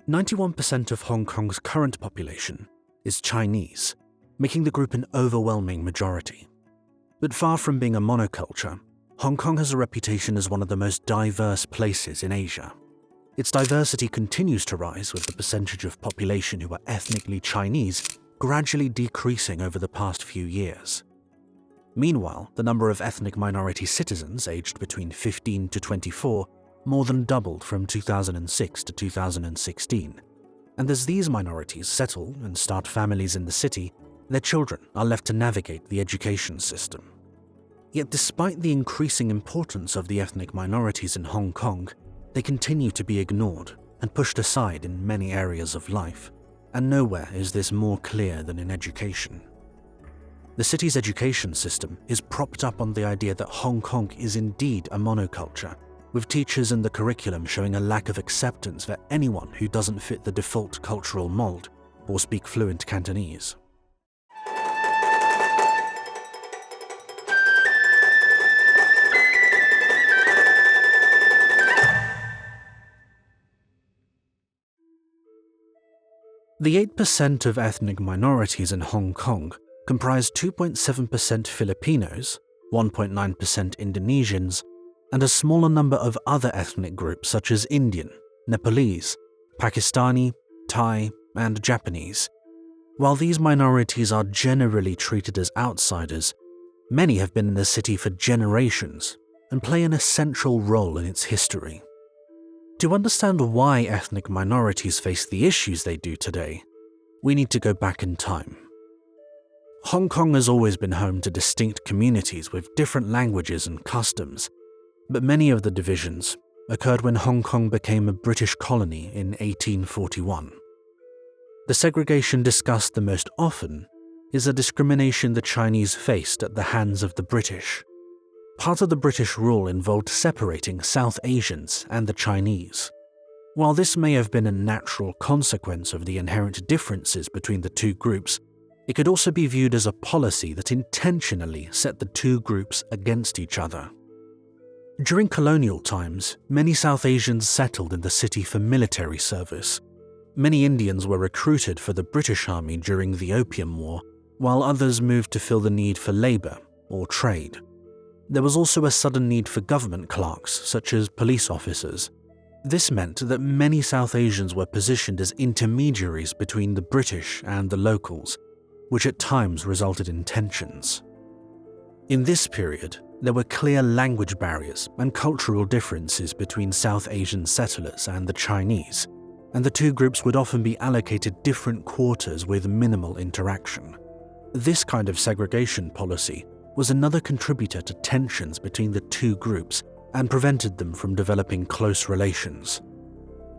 91% of Hong Kong's current population is Chinese, making the group an overwhelming majority. But far from being a monoculture, Hong Kong has a reputation as one of the most diverse places in Asia. Its diversity continues to rise, with the percentage of population who are ethnically Chinese gradually decreasing over the past few years. Meanwhile, the number of ethnic minority citizens aged between 15 to 24 more than doubled from 2006 to 2016. And as these minorities settle and start families in the city, their children are left to navigate the education system. Yet despite the increasing importance of the ethnic minorities in Hong Kong, they continue to be ignored and pushed aside in many areas of life, and nowhere is this more clear than in education. The city's education system is propped up on the idea that Hong Kong is indeed a monoculture, with teachers in the curriculum showing a lack of acceptance for anyone who doesn't fit the default cultural mold or speak fluent Cantonese. The 8% of ethnic minorities in Hong Kong comprise 2.7% Filipinos, 1.9% Indonesians, and a smaller number of other ethnic groups such as Indian, Nepalese, Pakistani, Thai, and Japanese. While these minorities are generally treated as outsiders, many have been in the city for generations and play an essential role in its history. To understand why ethnic minorities face the issues they do today, we need to go back in time. Hong Kong has always been home to distinct communities with different languages and customs, but many of the divisions occurred when Hong Kong became a British colony in 1841. The segregation discussed the most often is the discrimination the Chinese faced at the hands of the British. Part of the British rule involved separating South Asians and the Chinese. While this may have been a natural consequence of the inherent differences between the two groups, it could also be viewed as a policy that intentionally set the two groups against each other. During colonial times, many South Asians settled in the city for military service. Many Indians were recruited for the British Army during the Opium War, while others moved to fill the need for labor or trade. There was also a sudden need for government clerks, such as police officers. This meant that many South Asians were positioned as intermediaries between the British and the locals, which at times resulted in tensions. In this period, there were clear language barriers and cultural differences between South Asian settlers and the Chinese, and the two groups would often be allocated different quarters with minimal interaction. This kind of segregation policy was another contributor to tensions between the two groups and prevented them from developing close relations.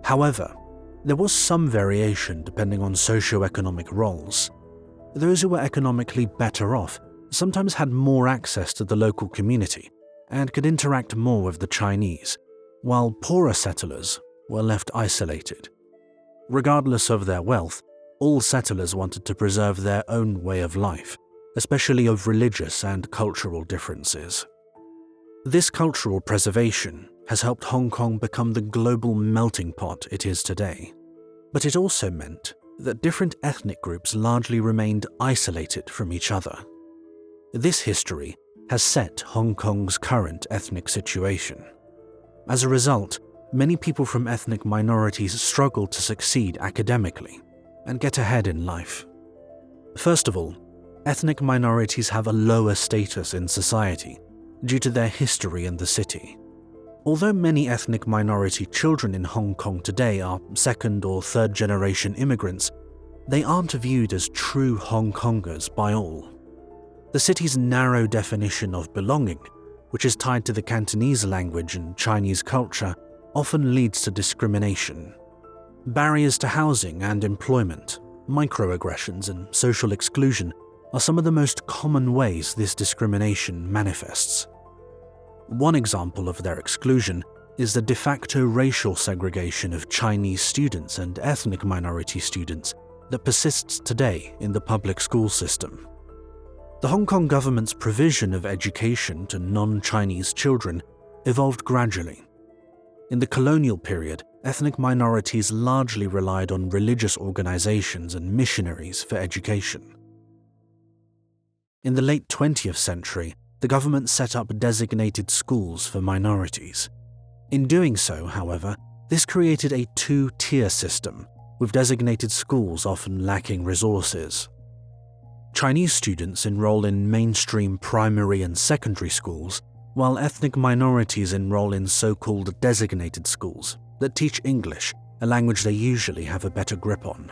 However, there was some variation depending on socio-economic roles. Those who were economically better off sometimes had more access to the local community and could interact more with the Chinese, while poorer settlers were left isolated. Regardless of their wealth, all settlers wanted to preserve their own way of life, especially of religious and cultural differences. This cultural preservation has helped Hong Kong become the global melting pot it is today. But it also meant that different ethnic groups largely remained isolated from each other. This history has set Hong Kong's current ethnic situation. As a result, many people from ethnic minorities struggle to succeed academically and get ahead in life. First of all, ethnic minorities have a lower status in society due to their history in the city. Although many ethnic minority children in Hong Kong today are second or third generation immigrants, they aren't viewed as true Hong Kongers by all. The city's narrow definition of belonging, which is tied to the Cantonese language and Chinese culture, often leads to discrimination. Barriers to housing and employment, microaggressions, and social exclusion are some of the most common ways this discrimination manifests. One example of their exclusion is the de facto racial segregation of Chinese students and ethnic minority students that persists today in the public school system. The Hong Kong government's provision of education to non-Chinese children evolved gradually. In the colonial period, ethnic minorities largely relied on religious organizations and missionaries for education. In the late 20th century, the government set up designated schools for minorities. In doing so, however, this created a two-tier system, with designated schools often lacking resources. Chinese students enroll in mainstream primary and secondary schools, while ethnic minorities enroll in so-called designated schools that teach English, a language they usually have a better grip on.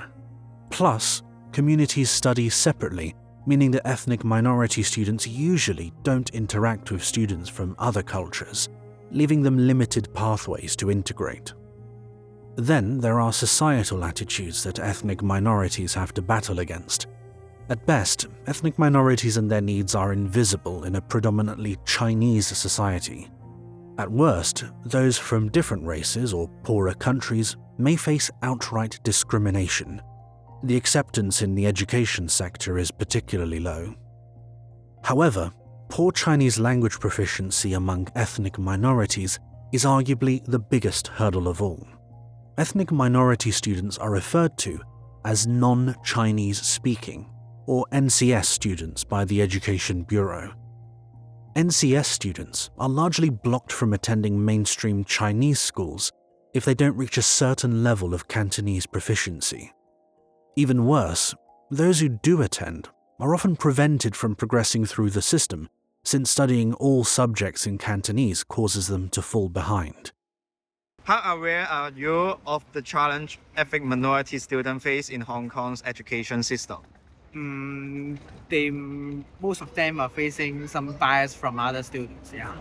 Plus, communities study separately, meaning that ethnic minority students usually don't interact with students from other cultures, leaving them limited pathways to integrate. Then there are societal attitudes that ethnic minorities have to battle against. At best, ethnic minorities and their needs are invisible in a predominantly Chinese society. At worst, those from different races or poorer countries may face outright discrimination. The acceptance in the education sector is particularly low. However, poor Chinese language proficiency among ethnic minorities is arguably the biggest hurdle of all. Ethnic minority students are referred to as non-Chinese speaking, or NCS students by the Education Bureau. NCS students are largely blocked from attending mainstream Chinese schools if they don't reach a certain level of Cantonese proficiency. Even worse, those who do attend are often prevented from progressing through the system, since studying all subjects in Cantonese causes them to fall behind. How aware are you of the challenge ethnic minority students face in Hong Kong's education system? Most of them are facing some bias from other students. Yeah.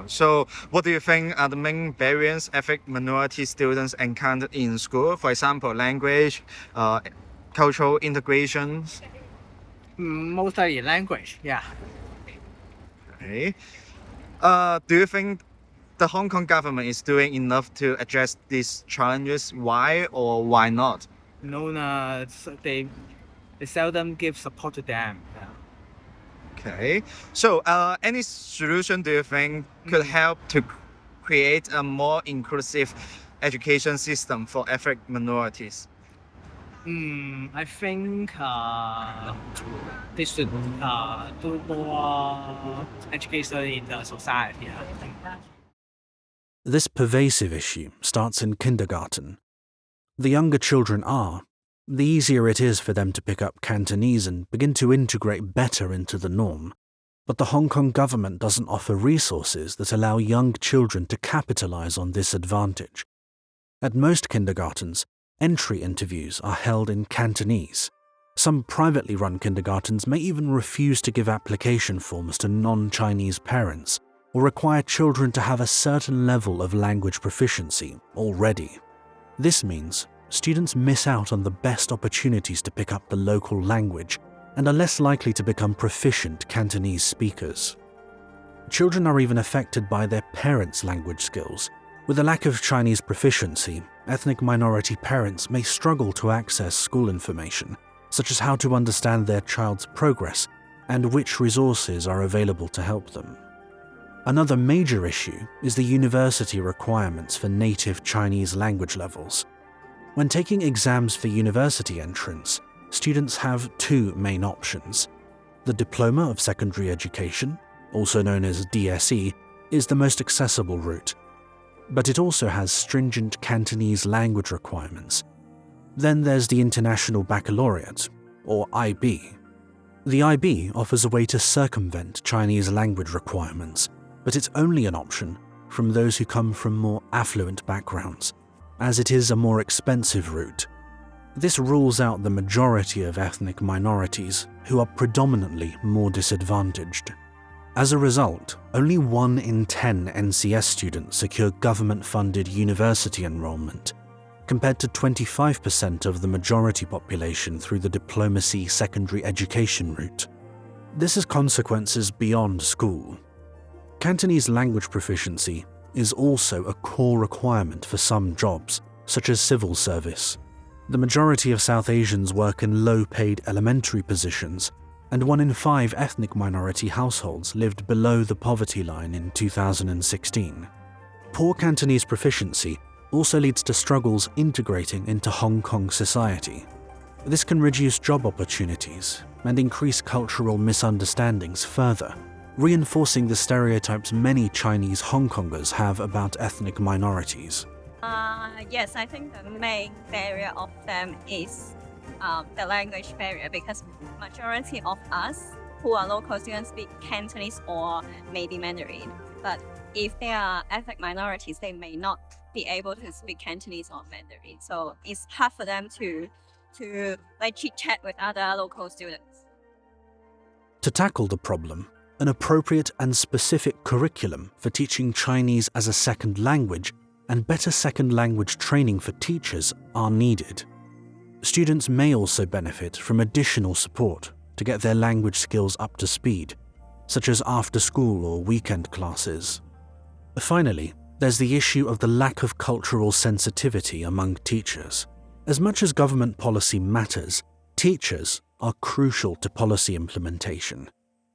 So, what do you think are the main barriers ethnic minority students encounter in school? For example, language, cultural integrations. Mostly language. Yeah. Okay. Do you think the Hong Kong government is doing enough to address these challenges? Why or why not? No, they seldom give support to them. Yeah. Okay. So, any solution do you think could help to create a more inclusive education system for ethnic minorities? I think they should do more education in the society. Yeah. This pervasive issue starts in kindergarten. The younger children are, the easier it is for them to pick up Cantonese and begin to integrate better into the norm. But the Hong Kong government doesn't offer resources that allow young children to capitalize on this advantage. At most kindergartens, entry interviews are held in Cantonese. Some privately run kindergartens may even refuse to give application forms to non-Chinese parents or require children to have a certain level of language proficiency already. This means students miss out on the best opportunities to pick up the local language and are less likely to become proficient Cantonese speakers. Children are even affected by their parents' language skills. With a lack of Chinese proficiency, ethnic minority parents may struggle to access school information, such as how to understand their child's progress and which resources are available to help them. Another major issue is the university requirements for native Chinese language levels. When taking exams for university entrance, students have two main options. The Diploma of Secondary Education, also known as DSE, is the most accessible route, but it also has stringent Cantonese language requirements. Then there's the International Baccalaureate, or IB. The IB offers a way to circumvent Chinese language requirements, but it's only an option from those who come from more affluent backgrounds, as it is a more expensive route. This rules out the majority of ethnic minorities who are predominantly more disadvantaged. As a result, only 1 in 10 NCS students secure government-funded university enrollment, compared to 25% of the majority population through the diplomacy secondary education route. This has consequences beyond school. Cantonese language proficiency is also a core requirement for some jobs, such as civil service. The majority of South Asians work in low-paid elementary positions, and 1 in 5 ethnic minority households lived below the poverty line in 2016. Poor Cantonese proficiency also leads to struggles integrating into Hong Kong society. This can reduce job opportunities and increase cultural misunderstandings further, reinforcing the stereotypes many Chinese Hong Kongers have about ethnic minorities. Yes, I think the main barrier of them is the language barrier, because majority of us who are local students speak Cantonese or maybe Mandarin. But if they are ethnic minorities, they may not be able to speak Cantonese or Mandarin. So it's hard for them to like chit-chat with other local students. To tackle the problem, an appropriate and specific curriculum for teaching Chinese as a second language and better second language training for teachers are needed. Students may also benefit from additional support to get their language skills up to speed, such as after-school or weekend classes. Finally, there's the issue of the lack of cultural sensitivity among teachers. As much as government policy matters, teachers are crucial to policy implementation.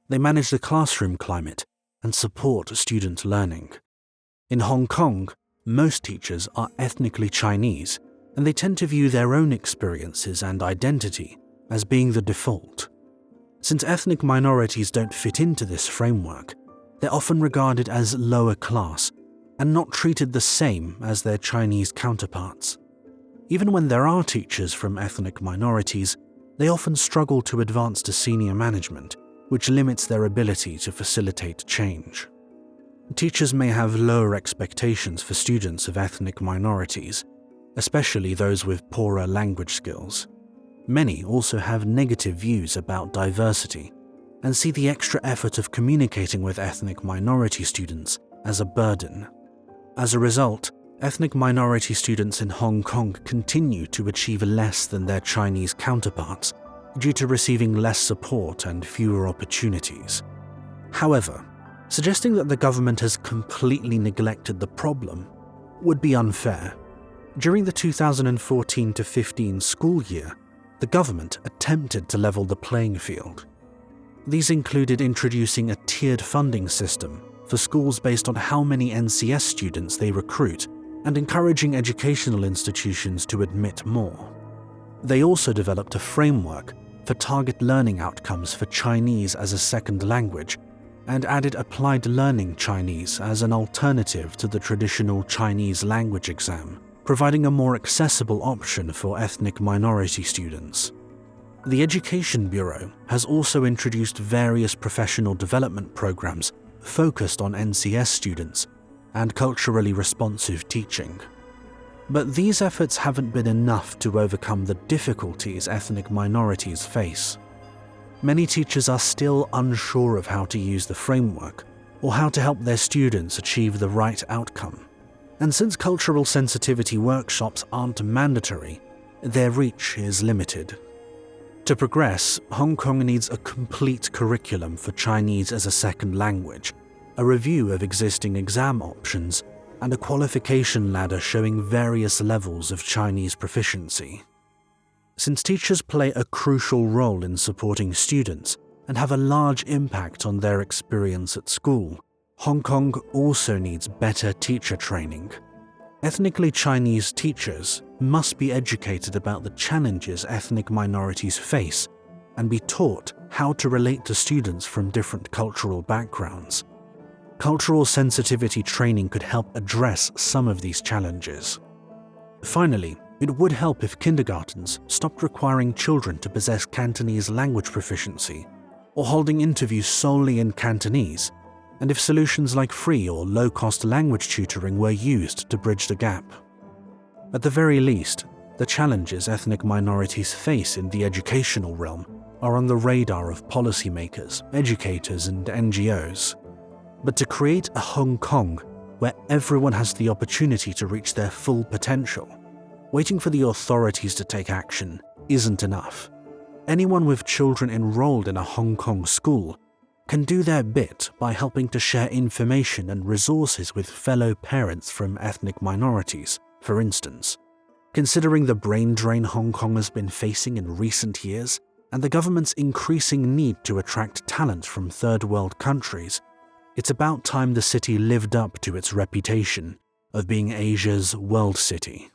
They manage the classroom climate and support student learning. In Hong Kong, most teachers are ethnically Chinese, and they tend to view their own experiences and identity as being the default. Since ethnic minorities don't fit into this framework, they're often regarded as lower class and not treated the same as their Chinese counterparts. Even when there are teachers from ethnic minorities, they often struggle to advance to senior management, which limits their ability to facilitate change. Teachers may have lower expectations for students of ethnic minorities, especially those with poorer language skills. Many also have negative views about diversity and see the extra effort of communicating with ethnic minority students as a burden. As a result, ethnic minority students in Hong Kong continue to achieve less than their Chinese counterparts due to receiving less support and fewer opportunities. However, suggesting that the government has completely neglected the problem would be unfair. During the 2014-15 school year, the government attempted to level the playing field. These included introducing a tiered funding system for schools based on how many NCS students they recruit and encouraging educational institutions to admit more. They also developed a framework for target learning outcomes for Chinese as a second language and added applied learning Chinese as an alternative to the traditional Chinese language exam, providing a more accessible option for ethnic minority students. The Education Bureau has also introduced various professional development programs focused on NCS students and culturally responsive teaching. But these efforts haven't been enough to overcome the difficulties ethnic minorities face. Many teachers are still unsure of how to use the framework or how to help their students achieve the right outcome. And since cultural sensitivity workshops aren't mandatory, their reach is limited. To progress, Hong Kong needs a complete curriculum for Chinese as a second language, a review of existing exam options, and a qualification ladder showing various levels of Chinese proficiency. Since teachers play a crucial role in supporting students and have a large impact on their experience at school, Hong Kong also needs better teacher training. Ethnically Chinese teachers must be educated about the challenges ethnic minorities face and be taught how to relate to students from different cultural backgrounds. Cultural sensitivity training could help address some of these challenges. Finally, it would help if kindergartens stopped requiring children to possess Cantonese language proficiency or holding interviews solely in Cantonese, and if solutions like free or low-cost language tutoring were used to bridge the gap. At the very least, the challenges ethnic minorities face in the educational realm are on the radar of policymakers, educators, and NGOs. But to create a Hong Kong where everyone has the opportunity to reach their full potential, waiting for the authorities to take action isn't enough. Anyone with children enrolled in a Hong Kong school can do their bit by helping to share information and resources with fellow parents from ethnic minorities, for instance. Considering the brain drain Hong Kong has been facing in recent years and the government's increasing need to attract talent from third world countries, it's about time the city lived up to its reputation of being Asia's world city.